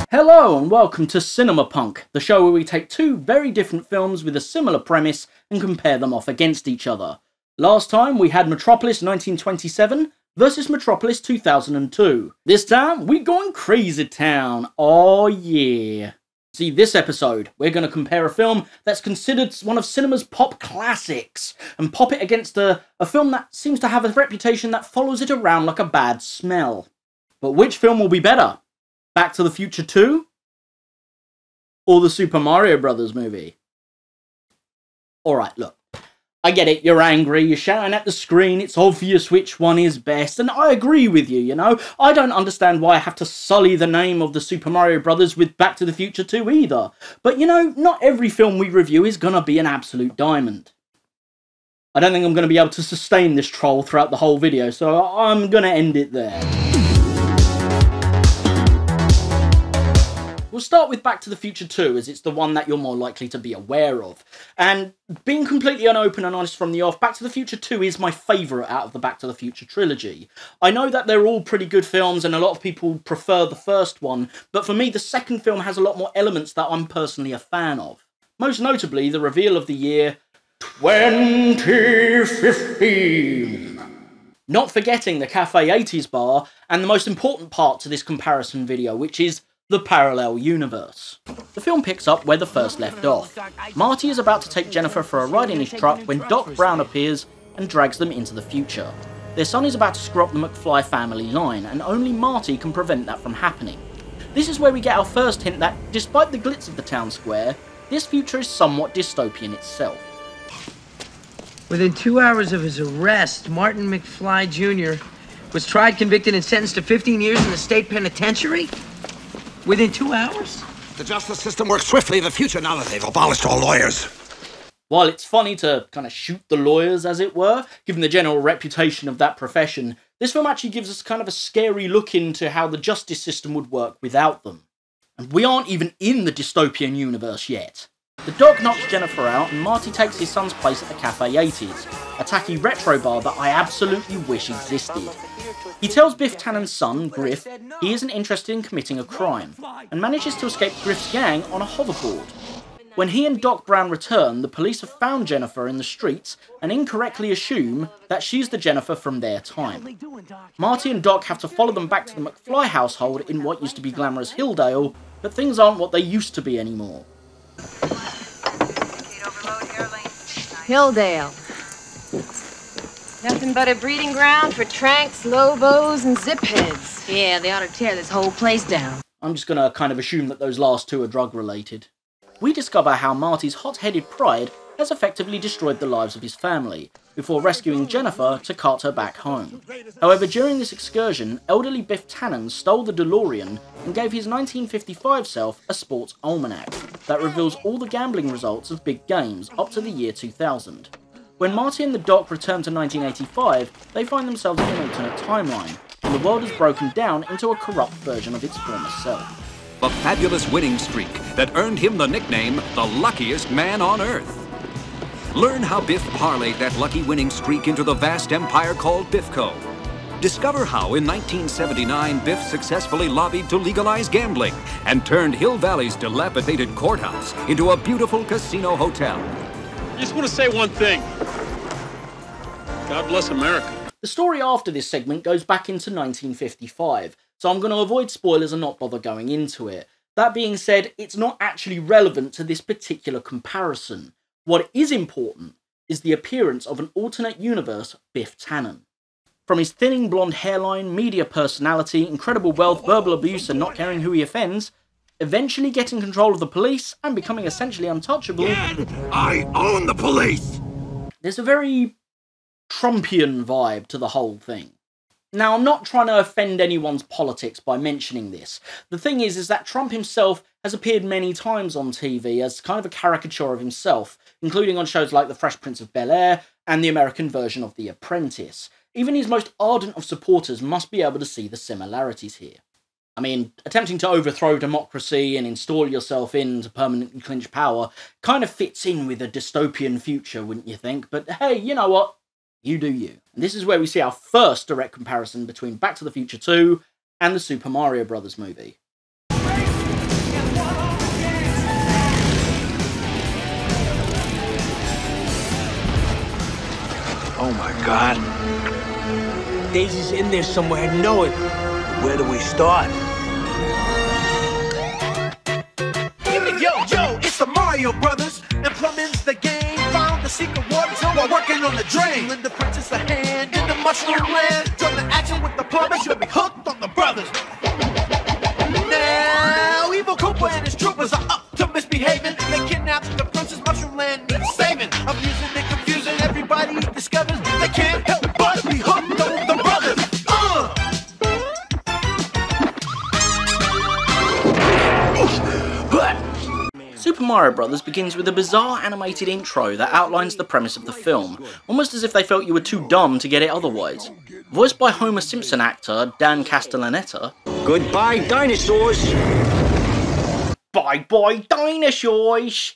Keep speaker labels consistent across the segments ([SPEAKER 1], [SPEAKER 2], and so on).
[SPEAKER 1] Hello and welcome to CinemaPunk, the show where we take two very different films with a similar premise and compare them off against each other. Last time we had Metropolis 1927 versus Metropolis 2002. This time we're going crazy town, oh yeah. See, this episode we're going to compare a film that's considered one of cinema's pop classics and pop it against a film that seems to have a reputation that follows it around like a bad smell. But which film will be better? Back to the Future 2? Or the Super Mario Brothers movie? Alright, look. I get it, you're angry, you're shouting at the screen, it's obvious which one is best, and I agree with you, you know? I don't understand why I have to sully the name of the Super Mario Brothers with Back to the Future 2 either. But you know, not every film we review is gonna be an absolute diamond. I don't think I'm gonna be able to sustain this troll throughout the whole video, so I'm gonna end it there. We'll start with Back to the Future 2, as it's the one that you're more likely to be aware of. And being completely open and honest from the off, Back to the Future 2 is my favourite out of the Back to the Future trilogy. I know that they're all pretty good films and a lot of people prefer the first one, but for me the second film has a lot more elements that I'm personally a fan of. Most notably, the reveal of the year 2015. Not forgetting the Cafe 80s bar, and the most important part to this comparison video, which is the parallel universe. The film picks up where the first left off. Marty is about to take Jennifer for a ride in his truck when Doc Brown appears and drags them into the future. Their son is about to screw up the McFly family line, and only Marty can prevent that from happening. This is where we get our first hint that, despite the glitz of the town square, this future is somewhat dystopian itself.
[SPEAKER 2] Within 2 hours of his arrest, Martin McFly Jr. was tried, convicted, and sentenced to 15 years in the state penitentiary? Within 2 hours?
[SPEAKER 3] The justice system works swiftly in the future now that they've abolished all lawyers.
[SPEAKER 1] While it's funny to kind of shoot the lawyers, as it were, given the general reputation of that profession, this film actually gives us kind of a scary look into how the justice system would work without them. And we aren't even in the dystopian universe yet. The dog knocks Jennifer out and Marty takes his son's place at the Cafe 80s, a tacky retro bar that I absolutely wish existed. He tells Biff Tannen's son, Griff, he isn't interested in committing a crime, and manages to escape Griff's gang on a hoverboard. When he and Doc Brown return, the police have found Jennifer in the streets and incorrectly assume that she's the Jennifer from their time. Marty and Doc have to follow them back to the McFly household in what used to be glamorous Hilldale, but things aren't what they used to be anymore.
[SPEAKER 4] Hilldale. Nothing but a breeding ground for tranks, lobos, and zip heads. Yeah, they ought to tear this whole place down.
[SPEAKER 1] I'm just gonna kind of assume that those last two are drug-related. We discover how Marty's hot-headed pride has effectively destroyed the lives of his family, before rescuing Jennifer to cart her back home. However, during this excursion, elderly Biff Tannen stole the DeLorean and gave his 1955 self a sports almanac that reveals all the gambling results of big games up to the year 2000. When Marty and the Doc return to 1985, they find themselves in an alternate timeline, and the world has broken down into a corrupt version of its former self.
[SPEAKER 5] A fabulous winning streak that earned him the nickname, the luckiest man on Earth. Learn how Biff parlayed that lucky winning streak into the vast empire called Biffco. Discover how in 1979 Biff successfully lobbied to legalize gambling and turned Hill Valley's dilapidated courthouse into a beautiful casino hotel.
[SPEAKER 6] I just want to say one thing. God bless America.
[SPEAKER 1] The story after this segment goes back into 1955, so I'm going to avoid spoilers and not bother going into it. That being said, it's not actually relevant to this particular comparison. What is important is the appearance of an alternate universe Biff Tannen. From his thinning blonde hairline, media personality, incredible wealth, verbal abuse and not caring who he offends, eventually getting control of the police and becoming essentially untouchable.
[SPEAKER 3] Again, I own the police!
[SPEAKER 1] There's a very Trumpian vibe to the whole thing. Now, I'm not trying to offend anyone's politics by mentioning this. The thing is that Trump himself has appeared many times on TV as kind of a caricature of himself, including on shows like The Fresh Prince of Bel-Air and the American version of The Apprentice. Even his most ardent of supporters must be able to see the similarities here. I mean, attempting to overthrow democracy and install yourself into permanently clinched power kind of fits in with a dystopian future, wouldn't you think? But hey, you know what? You do you. And this is where we see our first direct comparison between Back to the Future 2 and the Super Mario Bros. Movie.
[SPEAKER 7] Oh my God. Daisy's in there somewhere, I know it. Where do we start?
[SPEAKER 8] Yo, it's the Mario Brothers, and plumbing's the game. Found the secret water while working on the drain. Lend the princess a hand in the mushroom land. Join the action with the plumbers, you'll be hooked on the brothers. Now, Evil Koopa and his troopers are up to misbehaving. They kidnapped the princess, mushroom land needs saving. Abusing and confusing, everybody discovers they can't help but be hooked on the brothers.
[SPEAKER 1] Super Mario Bros. Begins with a bizarre animated intro that outlines the premise of the film, almost as if they felt you were too dumb to get it otherwise. Voiced by Homer Simpson actor Dan Castellaneta.
[SPEAKER 7] Goodbye, dinosaurs!
[SPEAKER 1] Bye-bye, dinosaurs!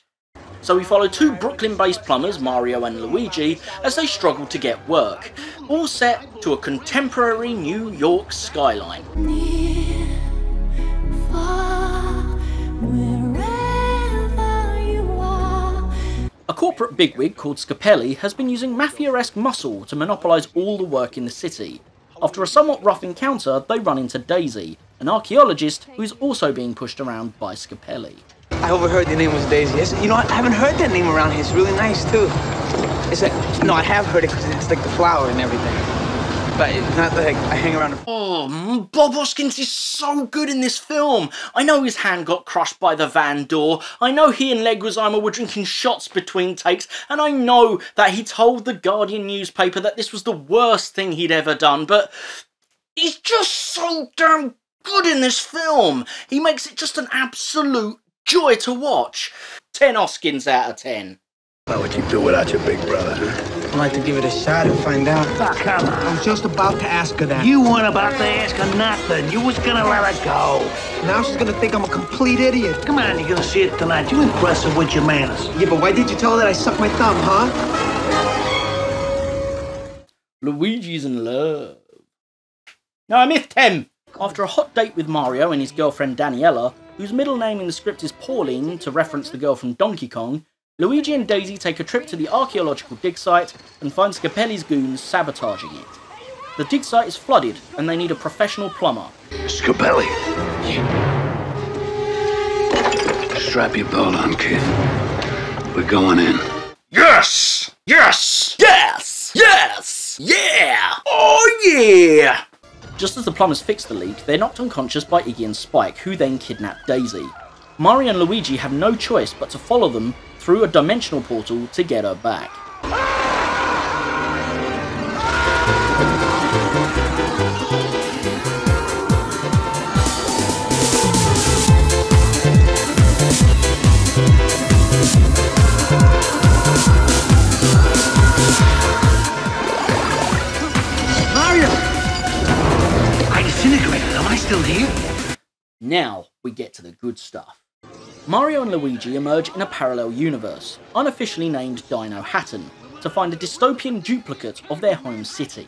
[SPEAKER 1] So we follow two Brooklyn-based plumbers, Mario and Luigi, as they struggle to get work, all set to a contemporary New York skyline. A corporate bigwig called Scapelli has been using mafia-esque muscle to monopolise all the work in the city. After a somewhat rough encounter, they run into Daisy, an archaeologist who's also being pushed around by Scapelli.
[SPEAKER 2] I overheard your name was Daisy. You know, I haven't heard that name around here. It's really nice, too. It's like, no, I have heard it because it's like the flower and everything. But it's not like I hang around.
[SPEAKER 1] Oh, Bob Hoskins is so good in this film. I know his hand got crushed by the van door. I know he and Leguizamo were drinking shots between takes. And I know that he told the Guardian newspaper that this was the worst thing he'd ever done. But he's just so damn good in this film. He makes it just an absolute joy to watch. 10 Hoskins out of 10.
[SPEAKER 3] How would you do without your big brother?
[SPEAKER 2] I'd like to give it a shot and find out.
[SPEAKER 7] Oh, come on.
[SPEAKER 2] I was just about to ask her that.
[SPEAKER 7] You weren't about to ask her nothing. You was gonna let her go.
[SPEAKER 2] Now she's gonna think I'm a complete idiot.
[SPEAKER 7] Come on, you're gonna see it tonight. You impress her with your manners.
[SPEAKER 2] Yeah, but why did you tell her that I suck my thumb, huh?
[SPEAKER 1] Luigi's in love. No, I missed him! After a hot date with Mario and his girlfriend Daniela, whose middle name in the script is Pauline to reference the girl from Donkey Kong, Luigi and Daisy take a trip to the archaeological dig site and find Scapelli's goons sabotaging it. The dig site is flooded and they need a professional plumber.
[SPEAKER 3] Scapelli. Strap your belt on, kid. We're going in.
[SPEAKER 1] Yes! Yes! Yes! Yes! Yeah! Oh yeah! Just as the plumbers fix the leak, they're knocked unconscious by Iggy and Spike, who then kidnap Daisy. Mario and Luigi have no choice but to follow them through a dimensional portal to get her back.
[SPEAKER 7] Mario! I disintegrated. Am I still here?
[SPEAKER 1] Now we get to the good stuff. Mario and Luigi emerge in a parallel universe, unofficially named Dino Hatton, to find a dystopian duplicate of their home city.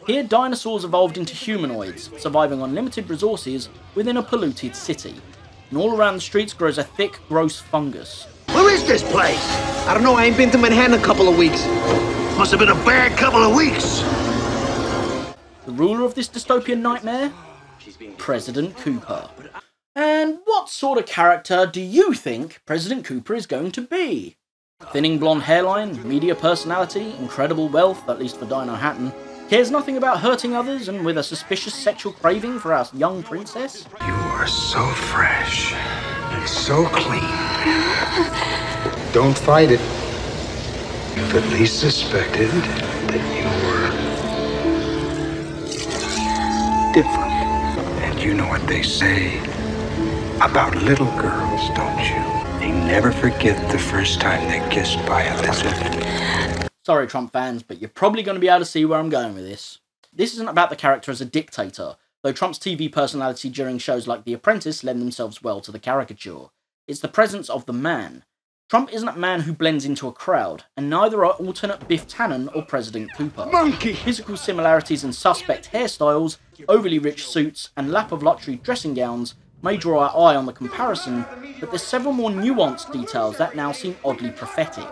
[SPEAKER 1] Here, dinosaurs evolved into humanoids, surviving on limited resources within a polluted city. And all around the streets grows a thick, gross fungus.
[SPEAKER 7] Where is this place?
[SPEAKER 2] I don't know, I ain't been to Manhattan in a couple of weeks.
[SPEAKER 7] Must have been a bad couple of weeks.
[SPEAKER 1] The ruler of this dystopian nightmare? President Cooper. And what sort of character do you think President Cooper is going to be? Thinning blonde hairline, media personality, incredible wealth, at least for Dino Hatton, cares nothing about hurting others, and with a suspicious sexual craving for our young princess?
[SPEAKER 3] You are so fresh and so clean. Don't fight it. You've at least suspected that you were different. And you know what they say about little girls, don't you? They never forget the first time they kissed by a lizard.
[SPEAKER 1] Sorry, Trump fans, but you're probably going to be able to see where I'm going with this. This isn't about the character as a dictator, though Trump's TV personality during shows like The Apprentice lend themselves well to the caricature. It's the presence of the man. Trump isn't a man who blends into a crowd, and neither are alternate Biff Tannen or President Cooper.
[SPEAKER 3] Monkey!
[SPEAKER 1] Physical similarities and suspect hairstyles, overly rich suits, and lap of luxury dressing gowns may draw our eye on the comparison, but there's several more nuanced details that now seem oddly prophetic.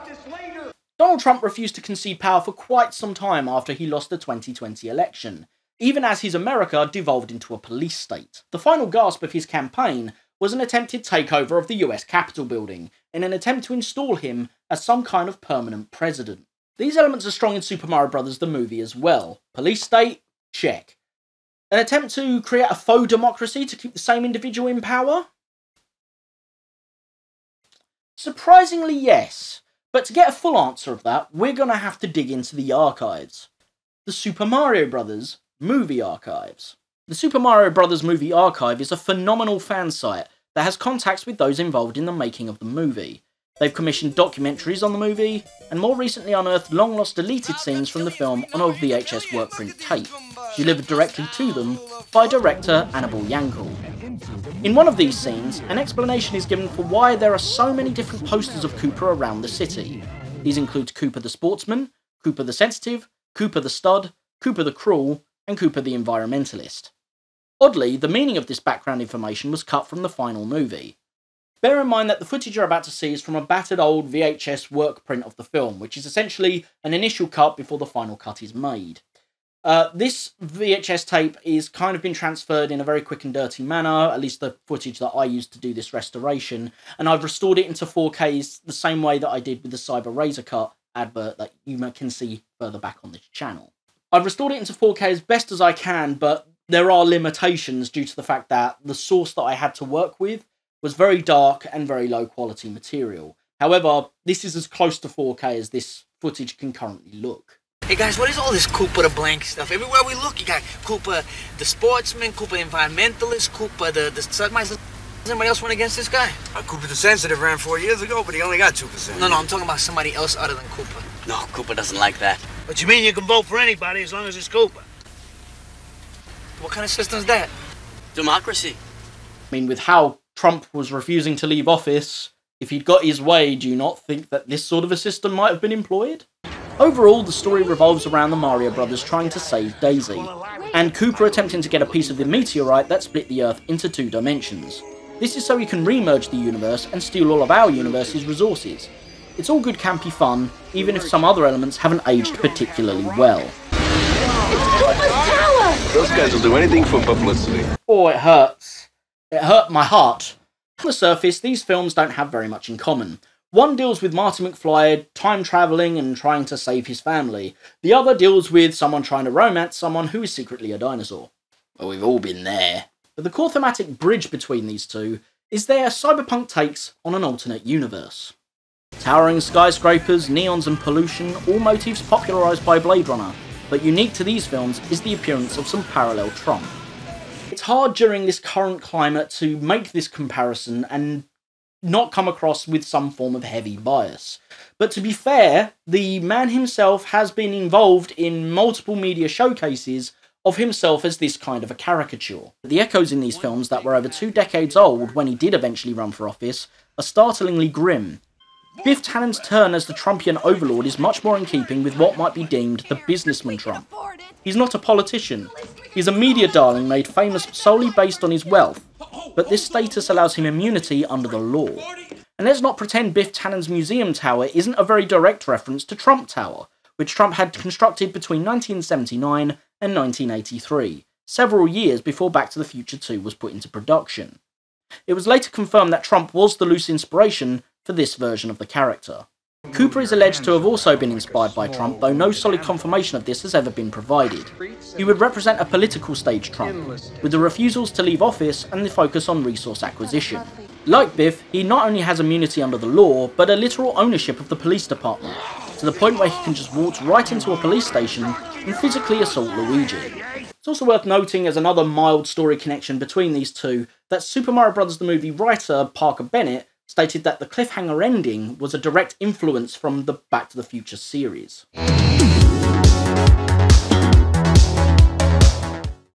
[SPEAKER 1] Donald Trump refused to concede power for quite some time after he lost the 2020 election, even as his America devolved into a police state. The final gasp of his campaign was an attempted takeover of the US Capitol building, in an attempt to install him as some kind of permanent president. These elements are strong in Super Mario Bros. The movie as well. Police state? Check. An attempt to create a faux democracy to keep the same individual in power? Surprisingly, yes. But to get a full answer of that, we're going to have to dig into the archives. The Super Mario Bros. Movie Archives. The Super Mario Bros. Movie Archive is a phenomenal fan site that has contacts with those involved in the making of the movie. They've commissioned documentaries on the movie, and more recently unearthed long-lost deleted scenes from the film on a VHS workprint tape, delivered directly to them by director Annabel Yankel. In one of these scenes, an explanation is given for why there are so many different posters of Cooper around the city. These include Cooper the Sportsman, Cooper the Sensitive, Cooper the Stud, Cooper the Cruel, and Cooper the Environmentalist. Oddly, the meaning of this background information was cut from the final movie. Bear in mind that the footage you're about to see is from a battered old VHS work print of the film, which is essentially an initial cut before the final cut is made. This VHS tape is kind of been transferred in a very quick and dirty manner, at least the footage that I used to do this restoration, and I've restored it into 4K the same way that I did with the Cyber Razor Cut advert that you can see further back on this channel. I've restored it into 4K as best as I can, but there are limitations due to the fact that the source that I had to work with was very dark and very low quality material. However, this is as close to 4K as this footage can currently look.
[SPEAKER 2] Hey guys, what is all this Cooper the Blank stuff? Everywhere we look, you got Cooper the Sportsman, Cooper the Environmentalist, Cooper the Does anybody else run against this guy?
[SPEAKER 7] Cooper the Sensitive ran 4 years ago, but he only got 2%.
[SPEAKER 2] No, I'm talking about somebody else other than Cooper.
[SPEAKER 9] No, Cooper doesn't like that.
[SPEAKER 7] But you mean you can vote for anybody as long as it's Cooper?
[SPEAKER 2] What kind of system is that?
[SPEAKER 9] Democracy.
[SPEAKER 1] I mean, with how Trump was refusing to leave office, if he'd got his way, do you not think that this sort of a system might have been employed? Overall, the story revolves around the Mario brothers trying to save Daisy, and Cooper attempting to get a piece of the meteorite that split the Earth into 2 dimensions. This is so he can re-merge the universe and steal all of our universe's resources. It's all good campy fun, even if some other elements haven't aged particularly well.
[SPEAKER 10] It's Cooper's tower!
[SPEAKER 11] Those guys will do anything for publicity.
[SPEAKER 1] Oh, it hurts. It hurt my heart. On the surface, these films don't have very much in common. One deals with Marty McFly time travelling and trying to save his family. The other deals with someone trying to romance someone who is secretly a dinosaur. Well, we've all been there. But the core thematic bridge between these two is their cyberpunk takes on an alternate universe. Towering skyscrapers, neons and pollution, all motifs popularised by Blade Runner, but unique to these films is the appearance of some parallel Trump. It's hard during this current climate to make this comparison and not come across with some form of heavy bias. But to be fair, the man himself has been involved in multiple media showcases of himself as this kind of a caricature. The echoes in these films that were over 2 decades old when he did eventually run for office are startlingly grim. Biff Tannen's turn as the Trumpian overlord is much more in keeping with what might be deemed the businessman Trump. He's not a politician. He's a media darling made famous solely based on his wealth, but this status allows him immunity under the law. And let's not pretend Biff Tannen's museum tower isn't a very direct reference to Trump Tower, which Trump had constructed between 1979 and 1983, several years before Back to the Future 2 was put into production. It was later confirmed that Trump was the loose inspiration for this version of the character. Cooper is alleged to have also been inspired by Trump, though no solid confirmation of this has ever been provided. He would represent a political stage Trump, with the refusals to leave office and the focus on resource acquisition. Like Biff, he not only has immunity under the law, but a literal ownership of the police department, to the point where he can just waltz right into a police station and physically assault Luigi. It's also worth noting, as another mild story connection between these two, that Super Mario Bros. The movie writer Parker Bennett stated that the cliffhanger ending was a direct influence from the Back to the Future series.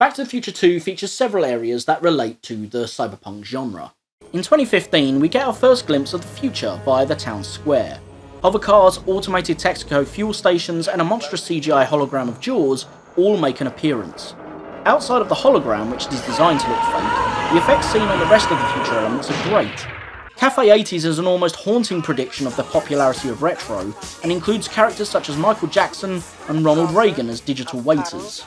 [SPEAKER 1] Back Back to the Future 2 features several areas that relate to the cyberpunk genre. In 2015, we get our first glimpse of the future via the town square. Hovercars, automated Texaco fuel stations, and a monstrous CGI hologram of Jaws all make an appearance. Outside of the hologram, which is designed to look fake, the effects seen on the rest of the future elements are great. Cafe 80s is an almost haunting prediction of the popularity of retro, and includes characters such as Michael Jackson and Ronald Reagan as digital waiters.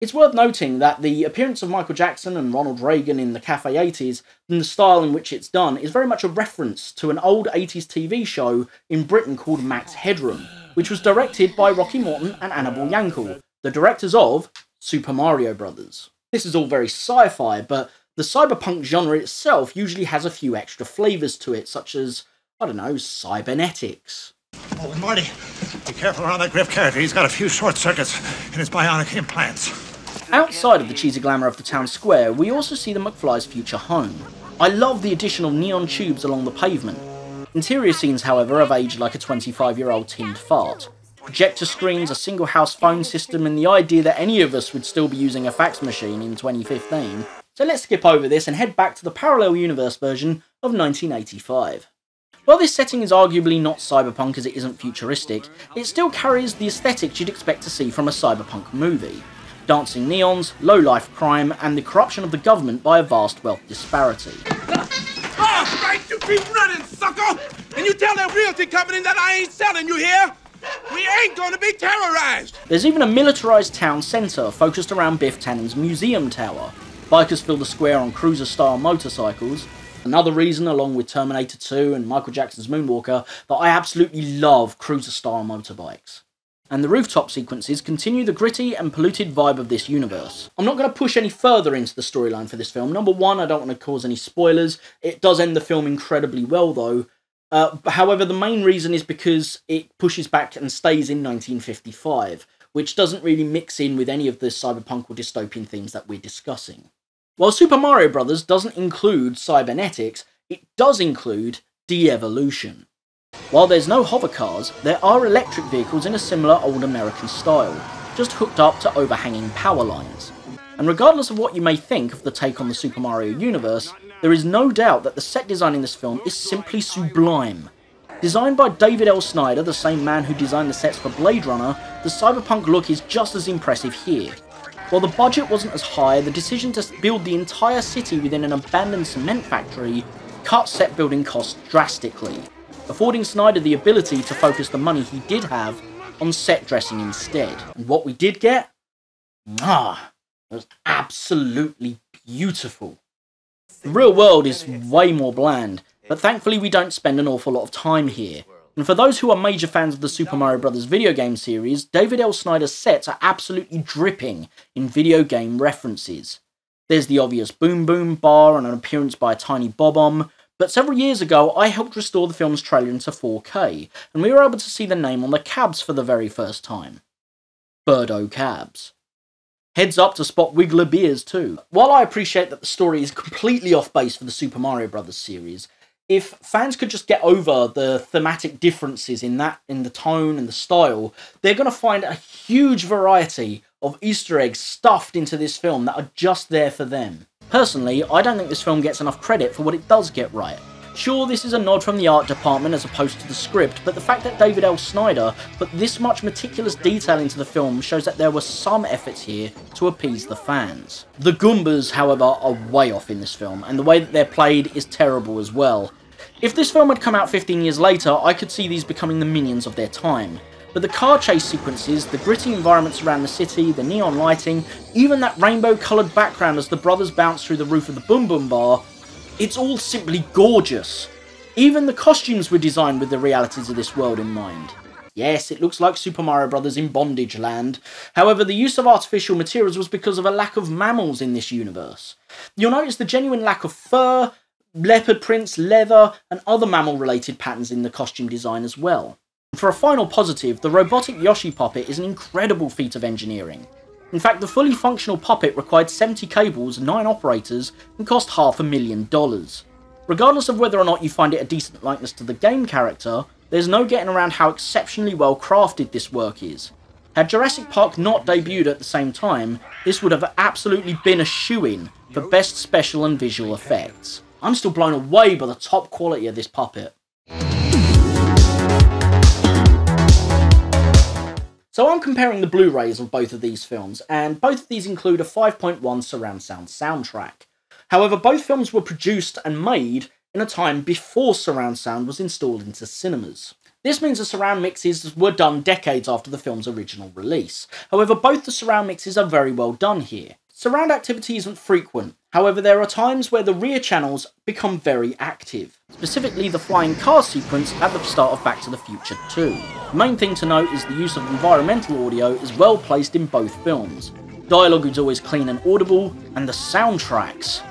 [SPEAKER 1] It's worth noting that the appearance of Michael Jackson and Ronald Reagan in the Cafe 80s, and the style in which it's done, is very much a reference to an old 80s TV show in Britain called Max Headroom, which was directed by Rocky Morton and Annabelle Yankel, the directors of Super Mario Bros. This is all very sci-fi, but the cyberpunk genre itself usually has a few extra flavours to it, such as, I don't know, cybernetics.
[SPEAKER 12] Oh, and Marty, be careful around that Griff character. He's got a few short circuits in his bionic implants.
[SPEAKER 1] Outside of the cheesy glamour of the town square, we also see the McFly's future home. I love the addition of neon tubes along the pavement. Interior scenes, however, have aged like a 25-year-old tinned fart. Projector screens, a single house phone system, and the idea that any of us would still be using a fax machine in 2015. So let's skip over this and head back to the parallel universe version of 1985. While this setting is arguably not cyberpunk as it isn't futuristic, it still carries the aesthetics you'd expect to see from a cyberpunk movie. Dancing neons, low-life crime, and the corruption of the government by a vast wealth disparity.
[SPEAKER 13] Oh, right, you keep running, sucker! And you tell that realty company that I ain't selling, you hear? We ain't gonna be terrorized!
[SPEAKER 1] There's even a militarised town centre focused around Biff Tannen's museum tower. Bikers fill the square on cruiser-style motorcycles. Another reason, along with Terminator 2 and Michael Jackson's Moonwalker, that I absolutely love cruiser-style motorbikes. And the rooftop sequences continue the gritty and polluted vibe of this universe. I'm not going to push any further into the storyline for this film. Number one, I don't want to cause any spoilers. It does end the film incredibly well, though. However, the main reason is because it pushes back and stays in 1955, which doesn't really mix in with any of the cyberpunk or dystopian themes that we're discussing. While Super Mario Bros. Doesn't include cybernetics, it does include de-evolution. While there's no hovercars, there are electric vehicles in a similar old American style, just hooked up to overhanging power lines. And regardless of what you may think of the take on the Super Mario universe, there is no doubt that the set design in this film is simply sublime. Designed by David L. Snyder, the same man who designed the sets for Blade Runner, the cyberpunk look is just as impressive here. While the budget wasn't as high, the decision to build the entire city within an abandoned cement factory cut set building costs drastically, affording Snyder the ability to focus the money he did have on set dressing instead. And what we did get? Was absolutely beautiful. The real world is way more bland, but thankfully we don't spend an awful lot of time here. And for those who are major fans of the Super Mario Bros. Video game series, David L. Snyder's sets are absolutely dripping in video game references. There's the obvious Boom Boom bar and an appearance by a tiny Bob-omb, but several years ago I helped restore the film's trailer into 4K, and we were able to see the name on the cabs for the very first time. Birdo Cabs. Heads up to spot Wiggler beers too. While I appreciate that the story is completely off base for the Super Mario Bros. Series, if fans could just get over the thematic differences in the tone and the style, they're going to find a huge variety of Easter eggs stuffed into this film that are just there for them. Personally, I don't think this film gets enough credit for what it does get right. Sure, this is a nod from the art department as opposed to the script, but the fact that David L. Snyder put this much meticulous detail into the film shows that there were some efforts here to appease the fans. The Goombas, however, are way off in this film, and the way that they're played is terrible as well. If this film had come out 15 years later, I could see these becoming the minions of their time. But the car chase sequences, the gritty environments around the city, the neon lighting, even that rainbow-coloured background as the brothers bounce through the roof of the Boom Boom bar, it's all simply gorgeous. Even the costumes were designed with the realities of this world in mind. Yes, it looks like Super Mario Bros. In bondage land. However, the use of artificial materials was because of a lack of mammals in this universe. You'll notice the genuine lack of fur, leopard prints, leather, and other mammal-related patterns in the costume design as well. For a final positive, the robotic Yoshi puppet is an incredible feat of engineering. In fact, the fully functional puppet required 70 cables, 9 operators, and cost $500,000. Regardless of whether or not you find it a decent likeness to the game character, there's no getting around how exceptionally well crafted this work is. Had Jurassic Park not debuted at the same time, this would have absolutely been a shoo-in for best special and visual effects. I'm still blown away by the top quality of this puppet. So I'm comparing the Blu-rays of both of these films, and both of these include a 5.1 surround sound soundtrack. However, both films were produced and made in a time before surround sound was installed into cinemas. This means the surround mixes were done decades after the film's original release. However, both the surround mixes are very well done here. Surround activity isn't frequent, however there are times where the rear channels become very active, specifically the flying car sequence at the start of Back to the Future 2. The main thing to note is the use of environmental audio is well placed in both films. Dialogue is always clean and audible, and the soundtracks.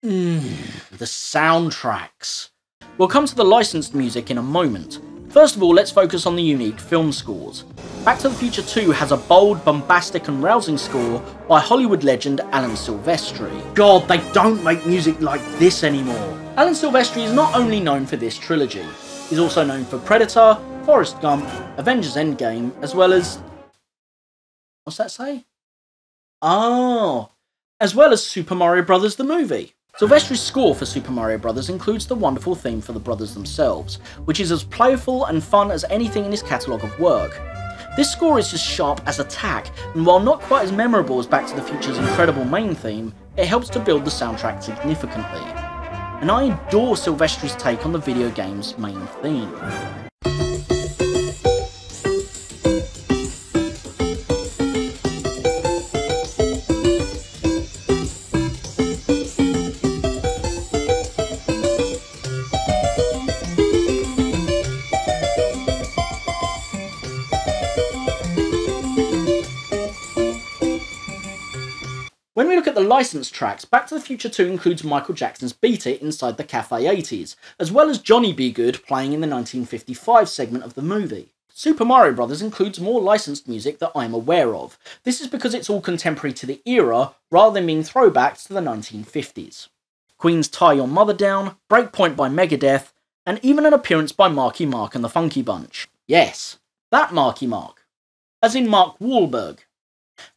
[SPEAKER 1] The soundtracks. We'll come to the licensed music in a moment. First of all, let's focus on the unique film scores. Back to the Future 2 has a bold, bombastic and rousing score by Hollywood legend Alan Silvestri. God, they don't make music like this anymore. Alan Silvestri is not only known for this trilogy, he's also known for Predator, Forrest Gump, Avengers Endgame, as well as... what's that say? Oh, as well as Super Mario Bros. The movie. Silvestri's score for Super Mario Bros. Includes the wonderful theme for the brothers themselves, which is as playful and fun as anything in his catalogue of work. This score is as sharp as a tack, and while not quite as memorable as Back to the Future's incredible main theme, it helps to build the soundtrack significantly. And I adore Silvestri's take on the video game's main theme. When we look at the licensed tracks, Back to the Future 2 includes Michael Jackson's Beat It inside the Cafe 80s, as well as Johnny B. Good playing in the 1955 segment of the movie. Super Mario Bros. Includes more licensed music that I'm aware of. This is because it's all contemporary to the era, rather than being throwbacks to the 1950s. Queen's Tie Your Mother Down, Breakpoint by Megadeth, and even an appearance by Marky Mark and the Funky Bunch. Yes, that Marky Mark. As in Mark Wahlberg.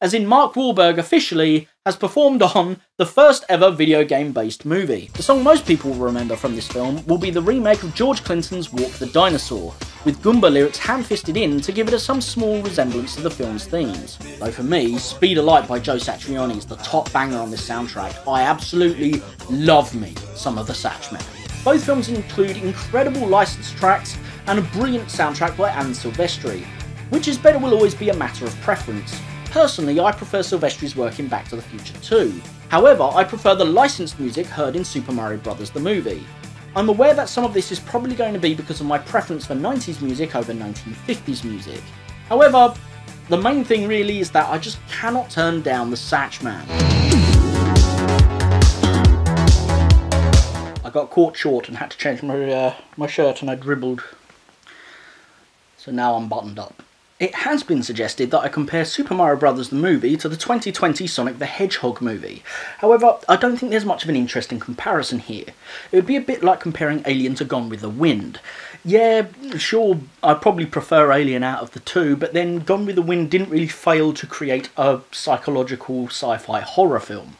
[SPEAKER 1] As in Mark Wahlberg officially has performed on the first ever video game based movie. The song most people will remember from this film will be the remake of George Clinton's Walk the Dinosaur, with Goomba lyrics hand-fisted in to give it some small resemblance to the film's themes. Though for me, Speed of Light by Joe Satriani is the top banger on this soundtrack. I absolutely love me some of the Satchman. Both films include incredible licensed tracks and a brilliant soundtrack by Alan Silvestri. Which is better will always be a matter of preference. Personally, I prefer Silvestri's work in Back to the Future 2. However, I prefer the licensed music heard in Super Mario Bros. The movie. I'm aware that some of this is probably going to be because of my preference for 90s music over 1950s music. However, the main thing really is that I just cannot turn down the Satchman. I got caught short and had to change my shirt and I dribbled. So now I'm buttoned up. It has been suggested that I compare Super Mario Bros. The movie to the 2020 Sonic the Hedgehog movie. However, I don't think there's much of an interesting comparison here. It would be a bit like comparing Alien to Gone with the Wind. Yeah, sure, I'd probably prefer Alien out of the two, but then Gone with the Wind didn't really fail to create a psychological sci-fi horror film.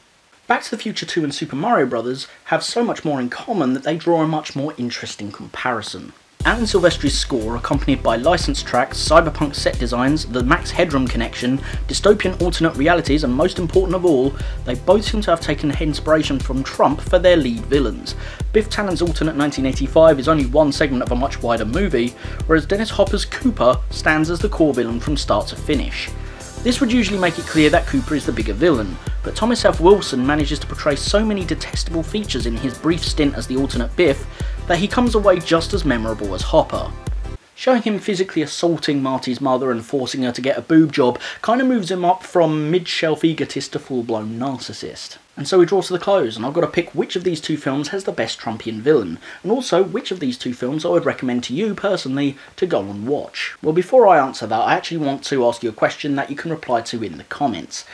[SPEAKER 1] Back to the Future 2 and Super Mario Bros. Have so much more in common that they draw a much more interesting comparison. Alan Silvestri's score, accompanied by licensed tracks, cyberpunk set designs, the Max Headroom connection, dystopian alternate realities, and most important of all, they both seem to have taken inspiration from Trump for their lead villains. Biff Tannen's alternate 1985 is only one segment of a much wider movie, whereas Dennis Hopper's Cooper stands as the core villain from start to finish. This would usually make it clear that Cooper is the bigger villain, but Thomas F. Wilson manages to portray so many detestable features in his brief stint as the alternate Biff that he comes away just as memorable as Hopper. Showing him physically assaulting Marty's mother and forcing her to get a boob job kind of moves him up from mid-shelf egotist to full-blown narcissist. And so we draw to the close, and I've got to pick which of these two films has the best Trumpian villain, and also which of these two films I would recommend to you personally to go and watch. Well, before I answer that, I actually want to ask you a question that you can reply to in the comments.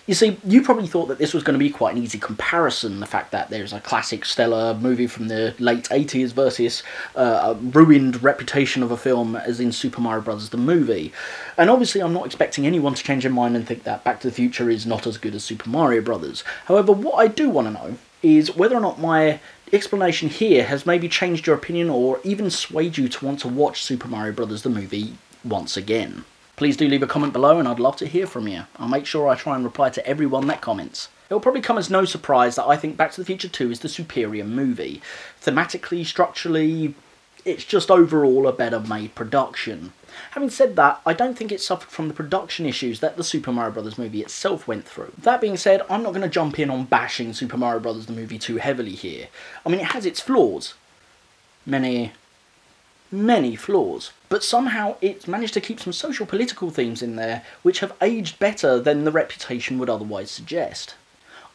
[SPEAKER 1] You see, you probably thought that this was going to be quite an easy comparison, the fact that there's a classic stellar movie from the late 80s versus a ruined reputation of a film as in Super Mario Bros. The movie. And obviously I'm not expecting anyone to change their mind and think that Back to the Future is not as good as Super Mario Bros. However, what I do want to know is whether or not my explanation here has maybe changed your opinion or even swayed you to want to watch Super Mario Bros. The movie once again. Please do leave a comment below and I'd love to hear from you. I'll make sure I try and reply to everyone that comments. It'll probably come as no surprise that I think Back to the Future 2 is the superior movie. Thematically, structurally, it's just overall a better made production. Having said that, I don't think it suffered from the production issues that the Super Mario Bros. Movie itself went through. That being said, I'm not going to jump in on bashing Super Mario Bros. The movie too heavily here. I mean, it has its flaws. Many flaws. But somehow it's managed to keep some social political themes in there which have aged better than the reputation would otherwise suggest.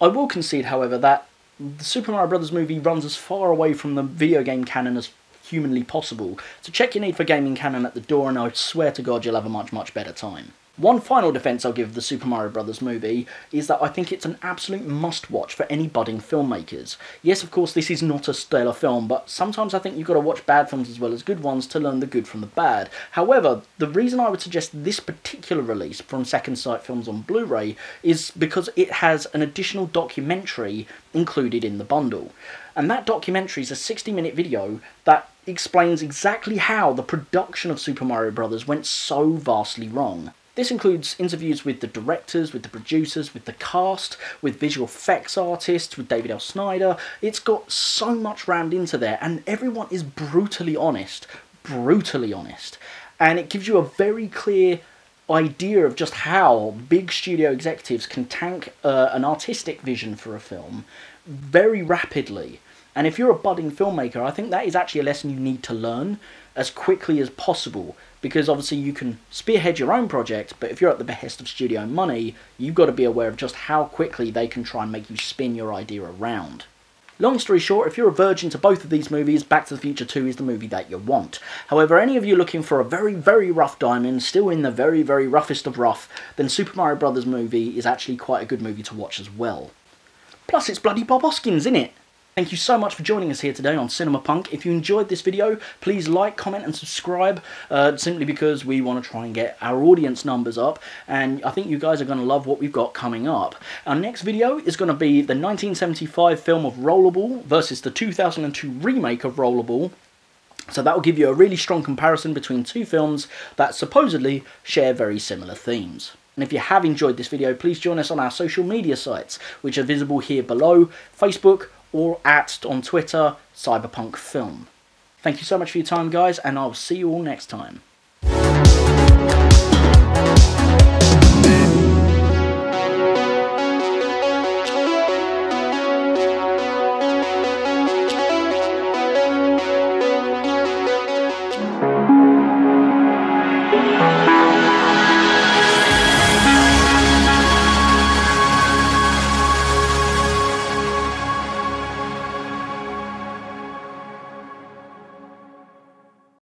[SPEAKER 1] I will concede, however, that the Super Mario Bros. Movie runs as far away from the video game canon as humanly possible, so check your need for gaming canon at the door and I swear to God you'll have a much better time. One final defence I'll give the Super Mario Bros. Movie is that I think it's an absolute must-watch for any budding filmmakers. Yes, of course, this is not a stellar film, but sometimes I think you've got to watch bad films as well as good ones to learn the good from the bad. However, the reason I would suggest this particular release from Second Sight Films on Blu-ray is because it has an additional documentary included in the bundle. And that documentary is a 60-minute video that explains exactly how the production of Super Mario Bros. Went so vastly wrong. This includes interviews with the directors, with the producers, with the cast, with visual effects artists, with David L. Snyder. It's got so much rammed into there, and everyone is brutally honest. Brutally honest. And it gives you a very clear idea of just how big studio executives can tank an artistic vision for a film very rapidly. And if you're a budding filmmaker, I think that is actually a lesson you need to learn as quickly as possible, because obviously you can spearhead your own project, but if you're at the behest of studio money, you've got to be aware of just how quickly they can try and make you spin your idea around. Long story short, if you're a virgin to both of these movies, Back to the Future 2 is the movie that you want. However, any of you looking for a very rough diamond, still in the very roughest of rough, then Super Mario Bros. Movie is actually quite a good movie to watch as well. Plus, it's bloody Bob Hoskins, isn't it? Thank you so much for joining us here today on CinemaPunk. If you enjoyed this video, please like, comment and subscribe, simply because we want to try and get our audience numbers up, and I think you guys are going to love what we've got coming up. Our next video is going to be the 1975 film of Rollerball versus the 2002 remake of Rollerball. So that will give you a really strong comparison between two films that supposedly share very similar themes. And if you have enjoyed this video, please join us on our social media sites, which are visible here below, Facebook, or on Twitter, Cyberpunk Film. Thank you so much for your time, guys, and I'll see you all next time.